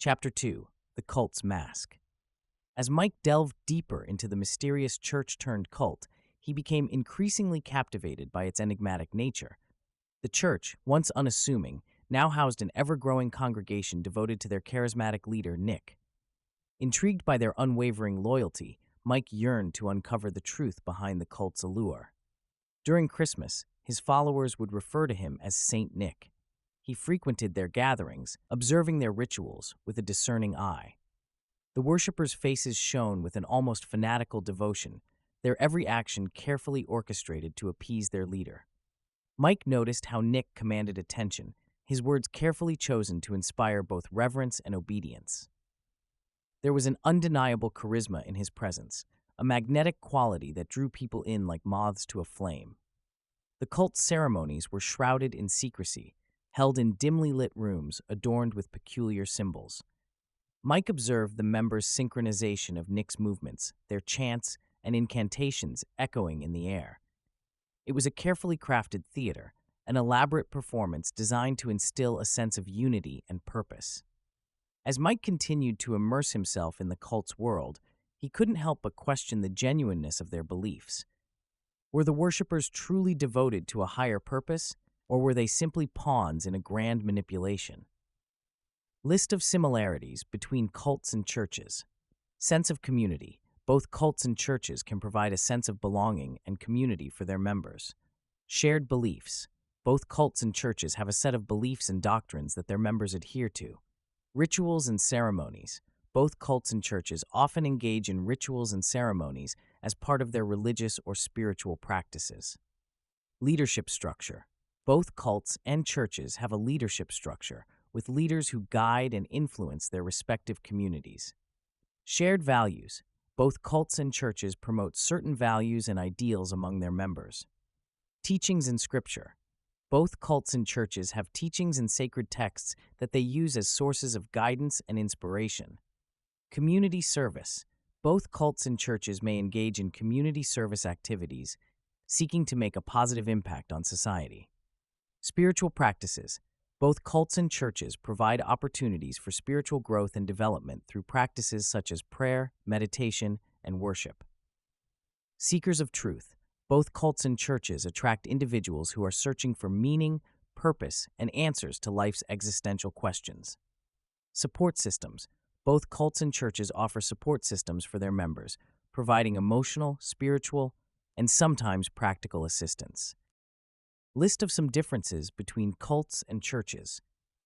Chapter 2: The Cult's Mask. As Mike delved deeper into the mysterious church-turned-cult, he became increasingly captivated by its enigmatic nature. The church, once unassuming, now housed an ever-growing congregation devoted to their charismatic leader, Nick. Intrigued by their unwavering loyalty, Mike yearned to uncover the truth behind the cult's allure. During Christmas, his followers would refer to him as Saint Nick. He frequented their gatherings, observing their rituals with a discerning eye. The worshippers' faces shone with an almost fanatical devotion, their every action carefully orchestrated to appease their leader. Mike noticed how Nick commanded attention, his words carefully chosen to inspire both reverence and obedience. There was an undeniable charisma in his presence, a magnetic quality that drew people in like moths to a flame. The cult's ceremonies were shrouded in secrecy, held in dimly lit rooms adorned with peculiar symbols. Mike observed the members' synchronization of Nick's movements, their chants and incantations echoing in the air. It was a carefully crafted theater, an elaborate performance designed to instill a sense of unity and purpose. As Mike continued to immerse himself in the cult's world, he couldn't help but question the genuineness of their beliefs. Were the worshippers truly devoted to a higher purpose, or were they simply pawns in a grand manipulation? List of similarities between cults and churches. Sense of community. Both cults and churches can provide a sense of belonging and community for their members. Shared beliefs. Both cults and churches have a set of beliefs and doctrines that their members adhere to. Rituals and ceremonies. Both cults and churches often engage in rituals and ceremonies as part of their religious or spiritual practices. Leadership structure. Both cults and churches have a leadership structure, with leaders who guide and influence their respective communities. Shared values. Both cults and churches promote certain values and ideals among their members. Teachings in Scripture. Both cults and churches have teachings and sacred texts that they use as sources of guidance and inspiration. Community service. Both cults and churches may engage in community service activities, seeking to make a positive impact on society. Spiritual practices. Both cults and churches provide opportunities for spiritual growth and development through practices such as prayer, meditation, and worship. Seekers of truth. Both cults and churches attract individuals who are searching for meaning, purpose, and answers to life's existential questions. Support systems. Both cults and churches offer support systems for their members, providing emotional, spiritual, and sometimes practical assistance. List of some differences between cults and churches.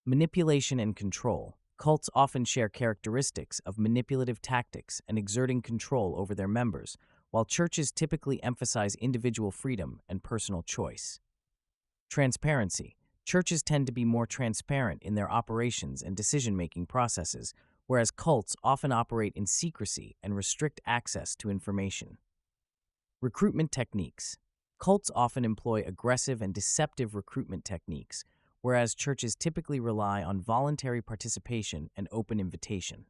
Manipulation and control. Cults often share characteristics of manipulative tactics and exerting control over their members, while churches typically emphasize individual freedom and personal choice. Transparency. Churches tend to be more transparent in their operations and decision-making processes, whereas cults often operate in secrecy and restrict access to information. Recruitment techniques. Cults often employ aggressive and deceptive recruitment techniques, whereas churches typically rely on voluntary participation and open invitation.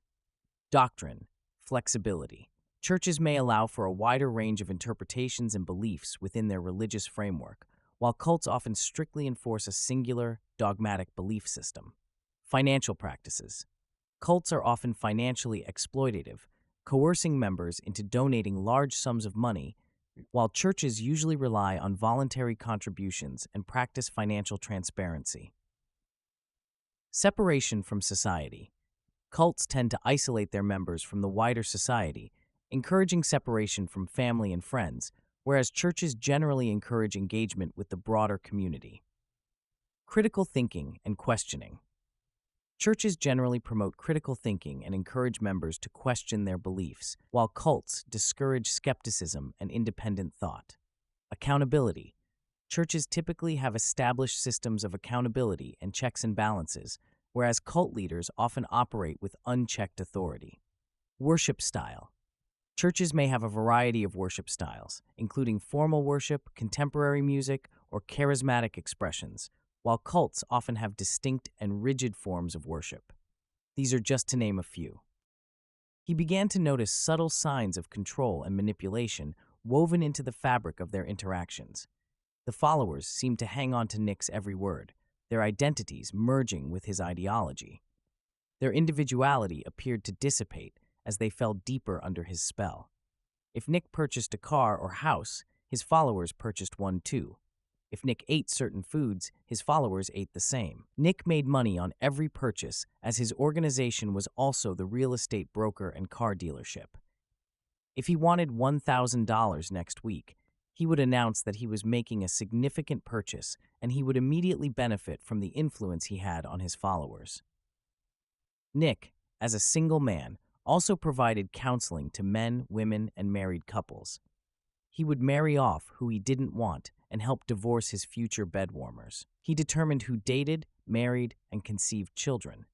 Doctrine. Flexibility. Churches may allow for a wider range of interpretations and beliefs within their religious framework, while cults often strictly enforce a singular, dogmatic belief system. Financial practices. Cults are often financially exploitative, coercing members into donating large sums of money, while churches usually rely on voluntary contributions and practice financial transparency. Separation from society. Cults tend to isolate their members from the wider society, encouraging separation from family and friends, whereas churches generally encourage engagement with the broader community. Critical thinking and questioning. Churches generally promote critical thinking and encourage members to question their beliefs, while cults discourage skepticism and independent thought. Accountability. Churches typically have established systems of accountability and checks and balances, whereas cult leaders often operate with unchecked authority. Worship style. Churches may have a variety of worship styles, including formal worship, contemporary music, or charismatic expressions, while cults often have distinct and rigid forms of worship. These are just to name a few. He began to notice subtle signs of control and manipulation woven into the fabric of their interactions. The followers seemed to hang on to Nick's every word, their identities merging with his ideology. Their individuality appeared to dissipate as they fell deeper under his spell. If Nick purchased a car or house, his followers purchased one too. If Nick ate certain foods, his followers ate the same. Nick made money on every purchase, as his organization was also the real estate broker and car dealership. If he wanted $1,000 next week, he would announce that he was making a significant purchase, and he would immediately benefit from the influence he had on his followers. Nick, as a single man, also provided counseling to men, women, and married couples. He would marry off who he didn't want and help divorce his future bedwarmers. He determined who dated, married, and conceived children.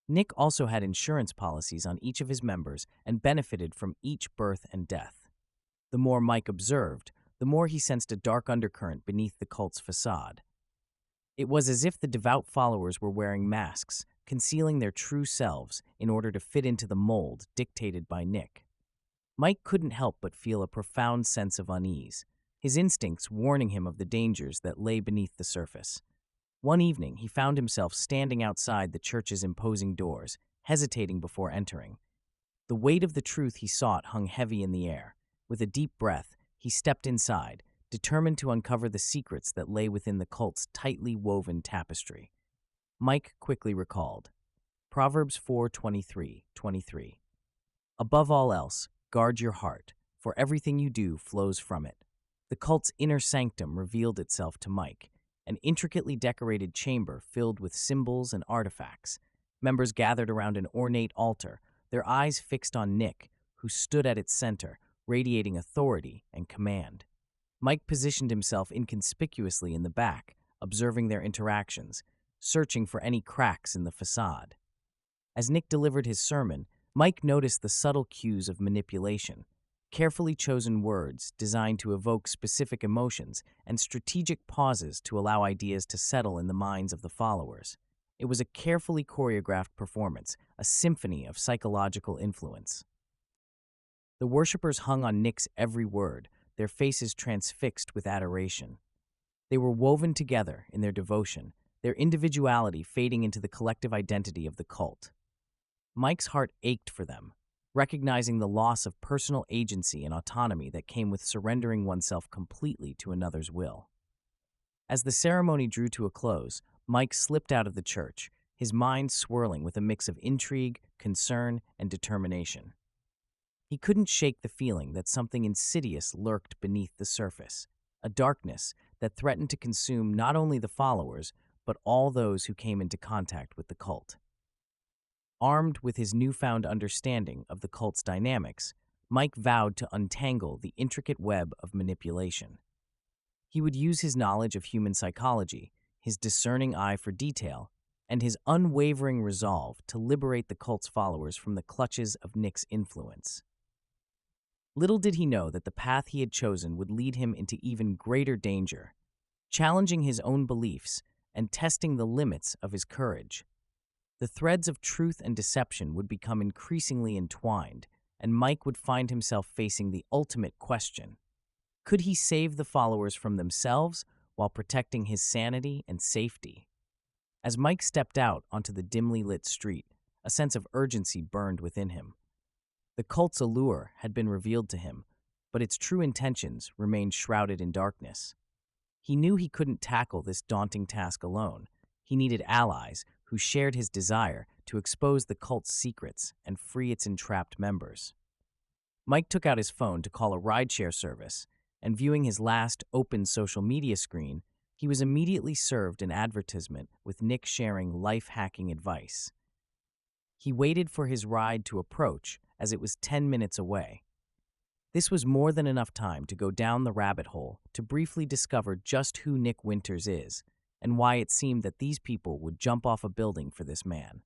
Nick also had insurance policies on each of his members and benefited from each birth and death. The more Mike observed, the more he sensed a dark undercurrent beneath the cult's facade. It was as if the devout followers were wearing masks, concealing their true selves in order to fit into the mold dictated by Nick. Mike couldn't help but feel a profound sense of unease, his instincts warning him of the dangers that lay beneath the surface. One evening, he found himself standing outside the church's imposing doors, hesitating before entering. The weight of the truth he sought hung heavy in the air. With a deep breath, he stepped inside, determined to uncover the secrets that lay within the cult's tightly woven tapestry. Mike quickly recalled Proverbs 4:23. Above all else, guard your heart, for everything you do flows from it. The cult's inner sanctum revealed itself to Mike, an intricately decorated chamber filled with symbols and artifacts. Members gathered around an ornate altar, their eyes fixed on Nick, who stood at its center, radiating authority and command. Mike positioned himself inconspicuously in the back, observing their interactions, searching for any cracks in the facade. As Nick delivered his sermon, Mike noticed the subtle cues of manipulation, carefully chosen words designed to evoke specific emotions, and strategic pauses to allow ideas to settle in the minds of the followers. It was a carefully choreographed performance, a symphony of psychological influence. The worshippers hung on Nick's every word, their faces transfixed with adoration. They were woven together in their devotion, their individuality fading into the collective identity of the cult. Mike's heart ached for them, recognizing the loss of personal agency and autonomy that came with surrendering oneself completely to another's will. As the ceremony drew to a close, Mike slipped out of the church, his mind swirling with a mix of intrigue, concern, and determination. He couldn't shake the feeling that something insidious lurked beneath the surface, a darkness that threatened to consume not only the followers, but all those who came into contact with the cult. Armed with his newfound understanding of the cult's dynamics, Mike vowed to untangle the intricate web of manipulation. He would use his knowledge of human psychology, his discerning eye for detail, and his unwavering resolve to liberate the cult's followers from the clutches of Nick's influence. Little did he know that the path he had chosen would lead him into even greater danger, challenging his own beliefs and testing the limits of his courage. The threads of truth and deception would become increasingly entwined, and Mike would find himself facing the ultimate question. Could he save the followers from themselves while protecting his sanity and safety? As Mike stepped out onto the dimly lit street, a sense of urgency burned within him. The cult's allure had been revealed to him, but its true intentions remained shrouded in darkness. He knew he couldn't tackle this daunting task alone. He needed allies who shared his desire to expose the cult's secrets and free its entrapped members. Mike took out his phone to call a rideshare service, and viewing his last open social media screen, he was immediately served an advertisement with Nick sharing life-hacking advice. He waited for his ride to approach as it was 10 minutes away. This was more than enough time to go down the rabbit hole to briefly discover just who Nick Winters is and why it seemed that these people would jump off a building for this man.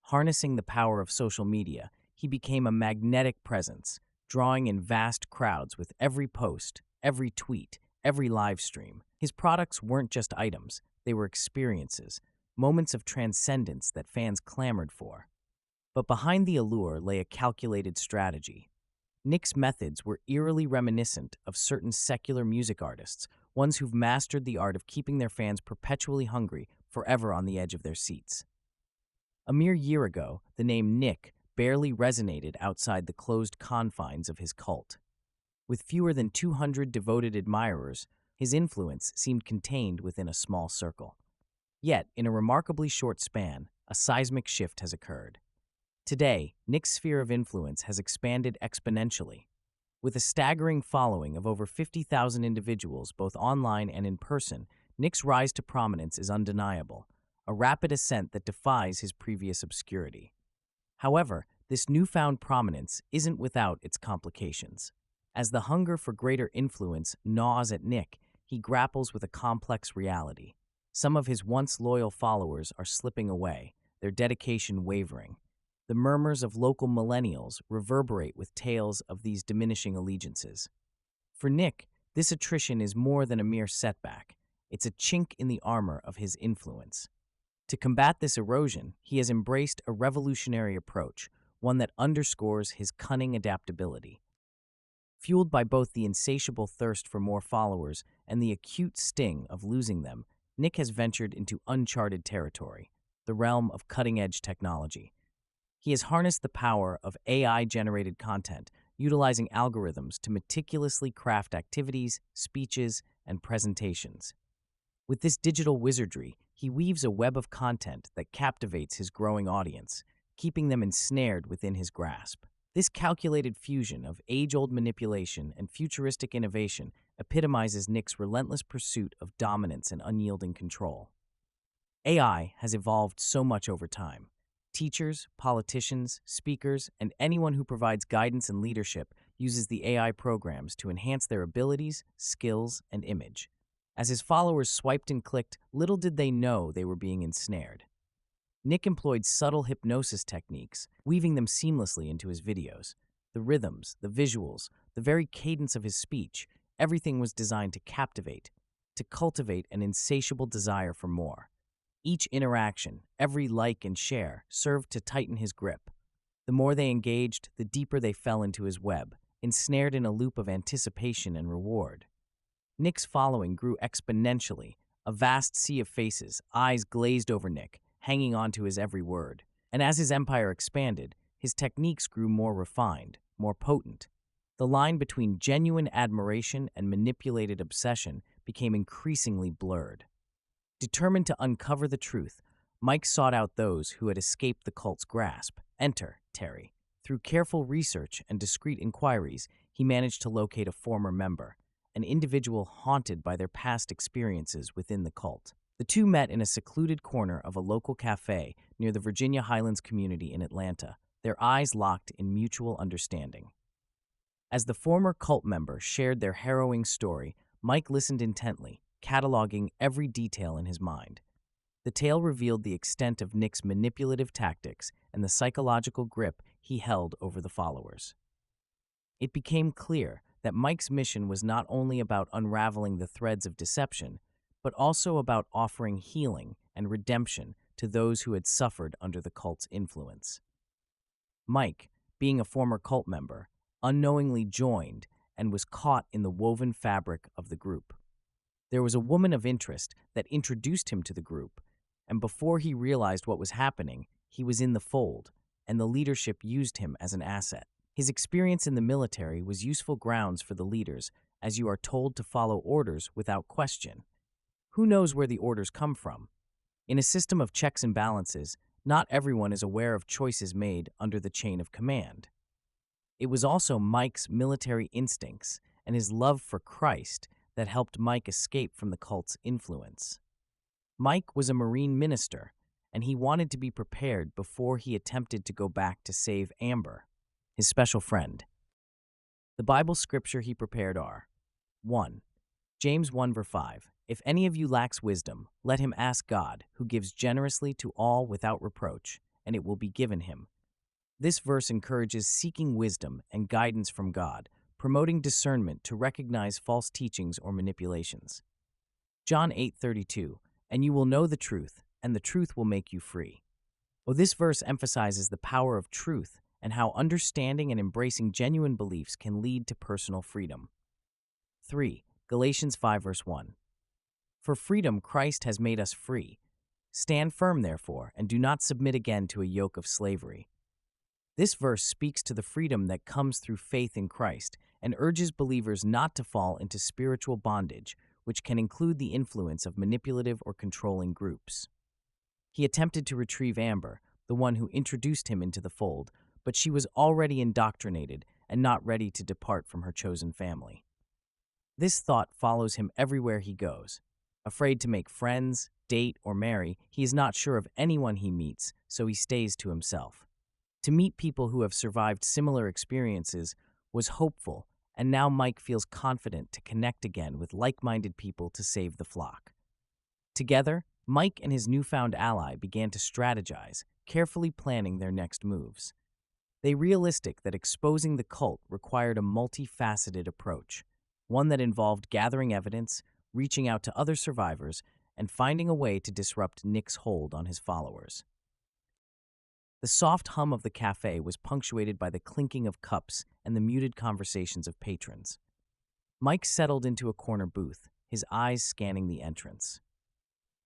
Harnessing the power of social media, he became a magnetic presence, drawing in vast crowds with every post, every tweet, every live stream. His products weren't just items, they were experiences, moments of transcendence that fans clamored for. But behind the allure lay a calculated strategy. Nick's methods were eerily reminiscent of certain secular music artists, ones who've mastered the art of keeping their fans perpetually hungry, forever on the edge of their seats. A mere year ago, the name Nick barely resonated outside the closed confines of his cult. With fewer than 200 devoted admirers, his influence seemed contained within a small circle. Yet, in a remarkably short span, a seismic shift has occurred. Today, Nick's sphere of influence has expanded exponentially. With a staggering following of over 50,000 individuals both online and in person, Nick's rise to prominence is undeniable, a rapid ascent that defies his previous obscurity. However, this newfound prominence isn't without its complications. As the hunger for greater influence gnaws at Nick, he grapples with a complex reality. Some of his once loyal followers are slipping away, their dedication wavering. The murmurs of local millennials reverberate with tales of these diminishing allegiances. For Nick, this attrition is more than a mere setback. It's a chink in the armor of his influence. To combat this erosion, he has embraced a revolutionary approach, one that underscores his cunning adaptability. Fueled by both the insatiable thirst for more followers and the acute sting of losing them, Nick has ventured into uncharted territory, the realm of cutting-edge technology. He has harnessed the power of AI-generated content, utilizing algorithms to meticulously craft activities, speeches, and presentations. With this digital wizardry, he weaves a web of content that captivates his growing audience, keeping them ensnared within his grasp. This calculated fusion of age-old manipulation and futuristic innovation epitomizes Nick's relentless pursuit of dominance and unyielding control. AI has evolved so much over time. Teachers, politicians, speakers, and anyone who provides guidance and leadership uses the AI programs to enhance their abilities, skills, and image. As his followers swiped and clicked, little did they know they were being ensnared. Nick employed subtle hypnosis techniques, weaving them seamlessly into his videos. The rhythms, the visuals, the very cadence of his speech, everything was designed to captivate, to cultivate an insatiable desire for more. Each interaction, every like and share, served to tighten his grip. The more they engaged, the deeper they fell into his web, ensnared in a loop of anticipation and reward. Nick's following grew exponentially, a vast sea of faces, eyes glazed over Nick, hanging on to his every word. And as his empire expanded, his techniques grew more refined, more potent. The line between genuine admiration and manipulated obsession became increasingly blurred. Determined to uncover the truth, Mike sought out those who had escaped the cult's grasp. Enter Terry. Through careful research and discreet inquiries, he managed to locate a former member, an individual haunted by their past experiences within the cult. The two met in a secluded corner of a local cafe near the Virginia Highlands community in Atlanta, their eyes locked in mutual understanding. As the former cult member shared their harrowing story, Mike listened intently, cataloging every detail in his mind. The tale revealed the extent of Nick's manipulative tactics and the psychological grip he held over the followers. It became clear that Mike's mission was not only about unraveling the threads of deception, but also about offering healing and redemption to those who had suffered under the cult's influence. Mike, being a former cult member, unknowingly joined and was caught in the woven fabric of the group. There was a woman of interest that introduced him to the group, and before he realized what was happening, he was in the fold, and the leadership used him as an asset. His experience in the military was useful grounds for the leaders, as you are told to follow orders without question. Who knows where the orders come from? In a system of checks and balances, not everyone is aware of choices made under the chain of command. It was also Mike's military instincts and his love for Christ that helped Mike escape from the cult's influence. Mike was a Marine minister, and he wanted to be prepared before he attempted to go back to save Amber, his special friend. The Bible scripture he prepared are 1. James 1 verse 5. If any of you lacks wisdom, let him ask God, who gives generously to all without reproach, and it will be given him. This verse encourages seeking wisdom and guidance from God, promoting discernment to recognize false teachings or manipulations. John 8:32, and you will know the truth, and the truth will make you free. Well, this verse emphasizes the power of truth and how understanding and embracing genuine beliefs can lead to personal freedom. 3. Galatians 5 verse 1. For freedom Christ has made us free. Stand firm, therefore, and do not submit again to a yoke of slavery. This verse speaks to the freedom that comes through faith in Christ and urges believers not to fall into spiritual bondage, which can include the influence of manipulative or controlling groups. He attempted to retrieve Amber, the one who introduced him into the fold, but she was already indoctrinated and not ready to depart from her chosen family. This thought follows him everywhere he goes. Afraid to make friends, date, or marry, he is not sure of anyone he meets, so he stays to himself. To meet people who have survived similar experiences was hopeful, and now Mike feels confident to connect again with like-minded people to save the flock. Together, Mike and his newfound ally began to strategize, carefully planning their next moves. They realized that exposing the cult required a multifaceted approach, one that involved gathering evidence, reaching out to other survivors, and finding a way to disrupt Nick's hold on his followers. The soft hum of the cafe was punctuated by the clinking of cups and the muted conversations of patrons. Mike settled into a corner booth, his eyes scanning the entrance.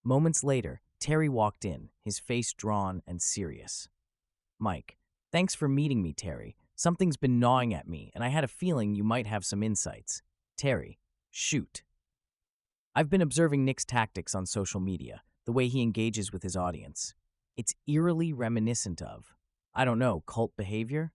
Moments later, Terry walked in, his face drawn and serious. "Mike, thanks for meeting me, Terry. Something's been gnawing at me, and I had a feeling you might have some insights." Terry, shoot. "I've been observing Nick's tactics on social media, the way he engages with his audience. It's eerily reminiscent of, I don't know, cult behavior?"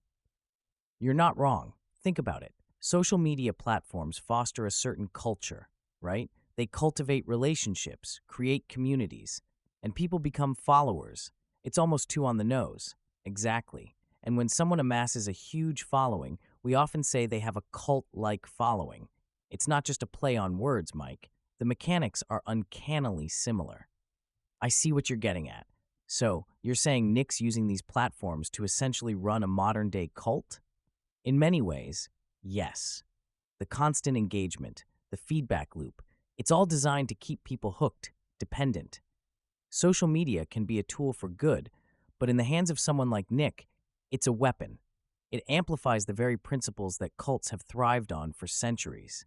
"You're not wrong. Think about it. Social media platforms foster a certain culture, right? They cultivate relationships, create communities, and people become followers. It's almost too on the nose." "Exactly. And when someone amasses a huge following, we often say they have a cult-like following. It's not just a play on words, Mike. The mechanics are uncannily similar." "I see what you're getting at. So, you're saying Nick's using these platforms to essentially run a modern-day cult?" "In many ways, yes. The constant engagement, the feedback loop, it's all designed to keep people hooked, dependent. Social media can be a tool for good, but in the hands of someone like Nick, it's a weapon. It amplifies the very principles that cults have thrived on for centuries."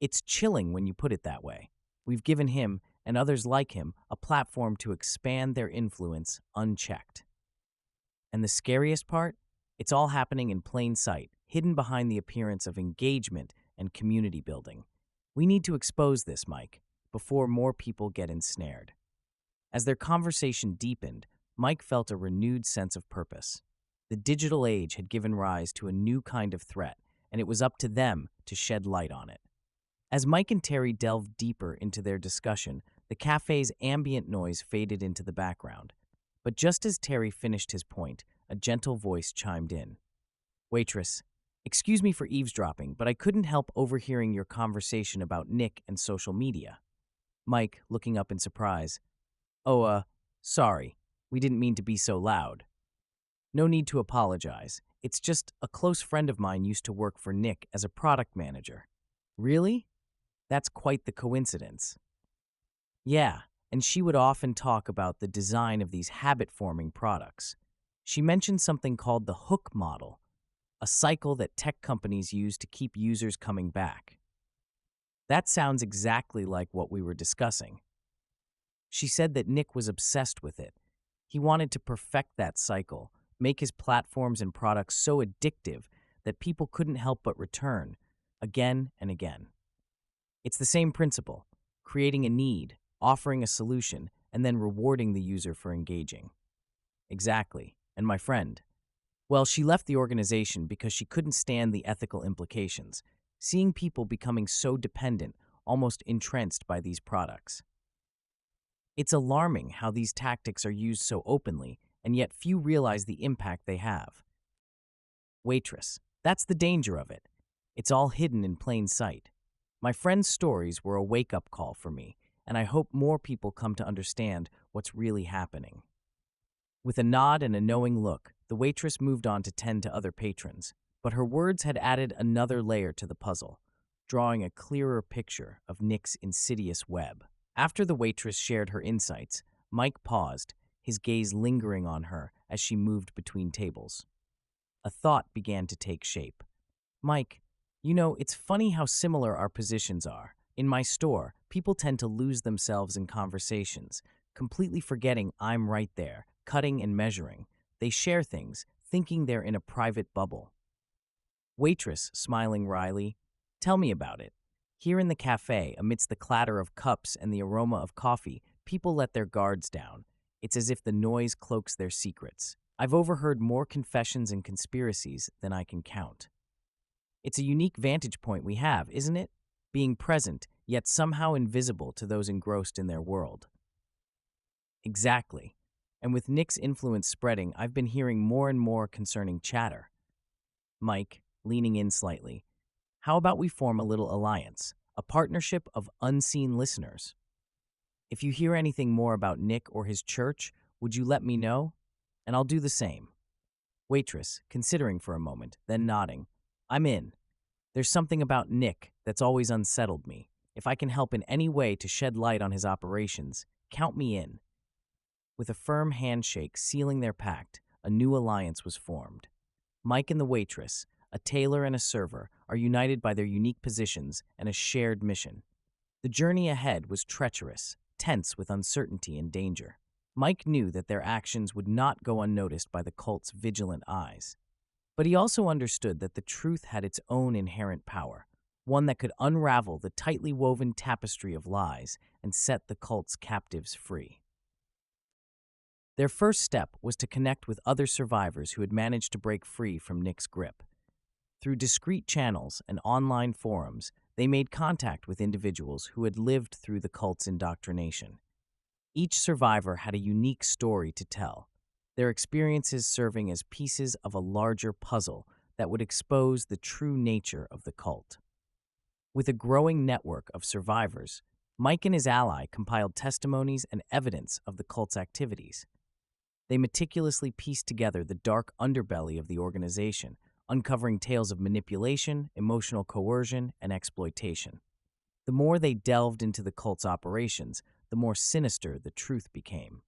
"It's chilling when you put it that way. We've given him, and others like him, a platform to expand their influence unchecked. And the scariest part? It's all happening in plain sight, hidden behind the appearance of engagement and community building. We need to expose this, Mike, before more people get ensnared." As their conversation deepened, Mike felt a renewed sense of purpose. The digital age had given rise to a new kind of threat, and it was up to them to shed light on it. As Mike and Terry delved deeper into their discussion, the cafe's ambient noise faded into the background. But just as Terry finished his point, a gentle voice chimed in. "Waitress, excuse me for eavesdropping, but I couldn't help overhearing your conversation about Nick and social media." Mike, looking up in surprise. "Oh, sorry. We didn't mean to be so loud." "No need to apologize. It's just a close friend of mine used to work for Nick as a product manager." "Really? That's quite the coincidence." "Yeah, and she would often talk about the design of these habit-forming products. She mentioned something called the hook model, a cycle that tech companies use to keep users coming back." "That sounds exactly like what we were discussing." She said that Nick was obsessed with it. He wanted to perfect that cycle, make his platforms and products so addictive that people couldn't help but return, again and again. It's the same principle, creating a need, offering a solution, and then rewarding the user for engaging. "Exactly. And my friend? Well, she left the organization because she couldn't stand the ethical implications, seeing people becoming so dependent, almost entranced by these products. It's alarming how these tactics are used so openly, and yet few realize the impact they have." "Waitress, that's the danger of it. It's all hidden in plain sight. My friend's stories were a wake-up call for me, and I hope more people come to understand what's really happening." With a nod and a knowing look, the waitress moved on to tend to other patrons, but her words had added another layer to the puzzle, drawing a clearer picture of Nick's insidious web. After the waitress shared her insights, Mike paused, his gaze lingering on her as she moved between tables. A thought began to take shape. "Mike, it's funny how similar our positions are. In my store, people tend to lose themselves in conversations, completely forgetting I'm right there, cutting and measuring. They share things, thinking they're in a private bubble. Waitress, smiling wryly, tell me about it. Here in the cafe, amidst the clatter of cups and the aroma of coffee, people let their guards down. It's as if the noise cloaks their secrets. I've overheard more confessions and conspiracies than I can count. It's a unique vantage point we have, isn't it? Being present, yet somehow invisible to those engrossed in their world. Exactly. And with Nick's influence spreading, I've been hearing more and more concerning chatter. Mike, leaning in slightly, how about we form a little alliance, a partnership of unseen listeners? If you hear anything more about Nick or his church, would you let me know? And I'll do the same. Waitress, considering for a moment, then nodding. I'm in. There's something about Nick that's always unsettled me. If I can help in any way to shed light on his operations, count me in. With a firm handshake sealing their pact, a new alliance was formed. Mike and the waitress, a tailor and a server, are united by their unique positions and a shared mission. The journey ahead was treacherous, tense with uncertainty and danger. Mike knew that their actions would not go unnoticed by the cult's vigilant eyes. But he also understood that the truth had its own inherent power, one that could unravel the tightly woven tapestry of lies and set the cult's captives free. Their first step was to connect with other survivors who had managed to break free from Nick's grip. Through discreet channels and online forums, they made contact with individuals who had lived through the cult's indoctrination. Each survivor had a unique story to tell, their experiences serving as pieces of a larger puzzle that would expose the true nature of the cult. With a growing network of survivors, Mike and his ally compiled testimonies and evidence of the cult's activities. They meticulously pieced together the dark underbelly of the organization, uncovering tales of manipulation, emotional coercion, and exploitation. The more they delved into the cult's operations, the more sinister the truth became.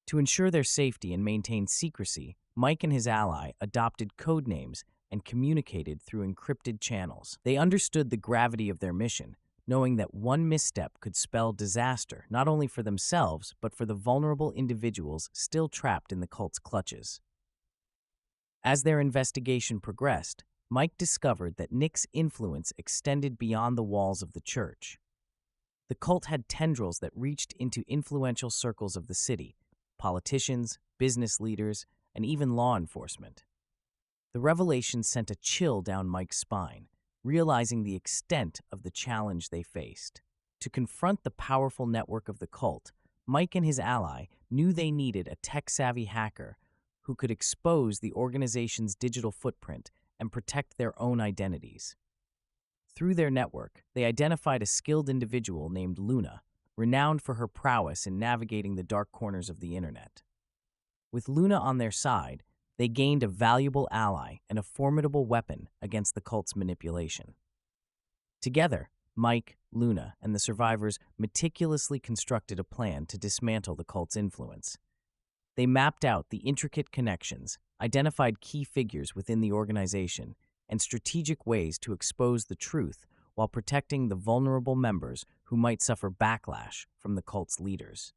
To ensure their safety and maintain secrecy, Mike and his ally adopted code names and communicated through encrypted channels. They understood the gravity of their mission, knowing that one misstep could spell disaster not only for themselves but for the vulnerable individuals still trapped in the cult's clutches. As their investigation progressed, Mike discovered that Nick's influence extended beyond the walls of the church. The cult had tendrils that reached into influential circles of the city, politicians, business leaders, and even law enforcement. The revelation sent a chill down Mike's spine, realizing the extent of the challenge they faced. To confront the powerful network of the cult, Mike and his ally knew they needed a tech-savvy hacker who could expose the organization's digital footprint and protect their own identities. Through their network, they identified a skilled individual named Luna, renowned for her prowess in navigating the dark corners of the internet. With Luna on their side, they gained a valuable ally and a formidable weapon against the cult's manipulation. Together, Mike, Luna, and the survivors meticulously constructed a plan to dismantle the cult's influence. They mapped out the intricate connections, identified key figures within the organization, and strategic ways to expose the truth while protecting the vulnerable members who might suffer backlash from the cult's leaders.